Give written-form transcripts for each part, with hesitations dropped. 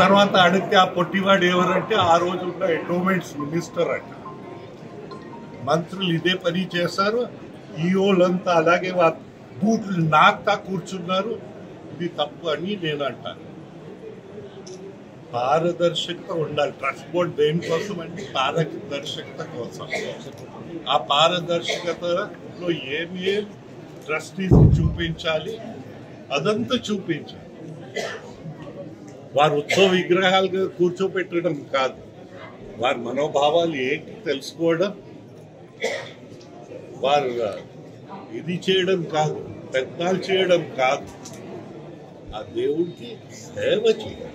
తర్వాత అడిగితే ఆ పొట్టివాడు ఎవరంటే ఆ రోజు ఉన్న ఎండోమెంట్స్ మినిస్టర్ అంట. మంత్రులు ఇదే పని చేస్తారు, ఈఓలంతా అలాగే బూట్లు నాకుతా కూర్చున్నారు. ఇది తప్పు అని నేను అంటాను. పారదర్శకత ఉండాలి. ట్రస్ట్ బోర్డ్ దేనికోసం అంటే పారదర్శకత కోసం. ఆ పారదర్శకతలో ఏమి ట్రస్టీస్ చూపించాలి, అదంతా చూపించాలి. వారు ఉత్సవ విగ్రహాలుగా కూర్చోపెట్టడం కాదు, వారి మనోభావాలు ఏంటి తెలుసుకోవడం, వారు ఇది చేయడం కాదు, పెద్దలు చేయడం కాదు, ఆ దేవుడికి సేవ చేయాలి.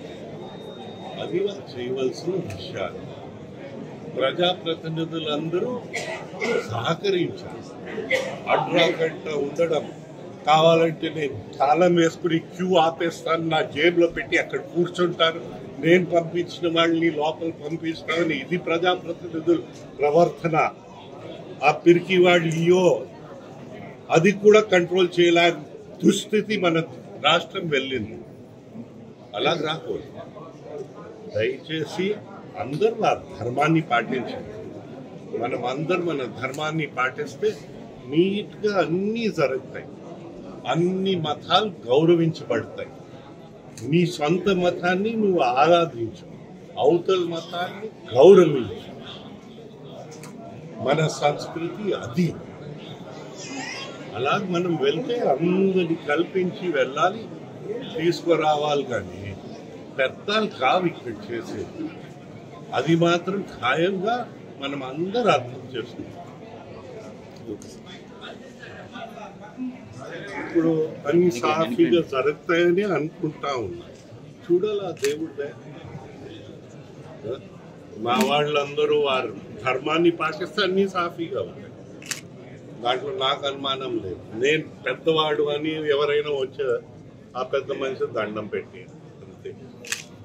అది వారు చేయవలసిన విషయాలు. ప్రజాప్రతినిధులందరూ సహకరించాలి. అడ్రాగంట ఉండడం, కావాలంటే నేను తాళం వేసుకుని క్యూ ఆపేస్తాను, నా జేబులో పెట్టి అక్కడ కూర్చుంటాను, నేను పంపించిన వాళ్ళని లోపల పంపిస్తానని ఇది ప్రజాప్రతినిధుల ప్రవర్తన. ఆ పిరికి వాళ్ళు అది కూడా కంట్రోల్ చేయలేని దుస్థితి మన రాష్ట్రం వెళ్ళింది. అలా రాకూడదు. దయచేసి అందరూ ఆ ధర్మాన్ని పాటించండి. మనం అందరం మన ధర్మాన్ని పాటిస్తే నీట్గా అన్నీ జరుగుతాయి. అన్ని మతాలు గౌరవించబడతాయి. నీ సొంత మతాన్ని నువ్వు ఆరాధించు, అవతల మతాన్ని గౌరవించు. మన సంస్కృతి అది. అలా మనం వెళ్తే అందరిని కల్పించి వెళ్ళాలి, తీసుకురావాలి. కానీ పెద్దలు కావు ఇక్కడ చేసేది. అది మాత్రం ఖాయంగా మనం అందరూ అర్థం చేసుకుంటాం. ఇప్పుడు అన్ని సాఫీగా జరుగుతాయని అనుకుంటా ఉన్నా. చూడాలి ఆ దేవుడిదే. మా వాళ్ళందరూ వారు ధర్మాన్ని పాటిస్తే అన్ని సాఫీగా ఉంటాయి. దాంట్లో నాకు అనుమానం లేదు. నేను పెద్దవాడు అని ఎవరైనా వచ్చే ఆ పెద్ద మనిషి దండం పెట్టి అంతే.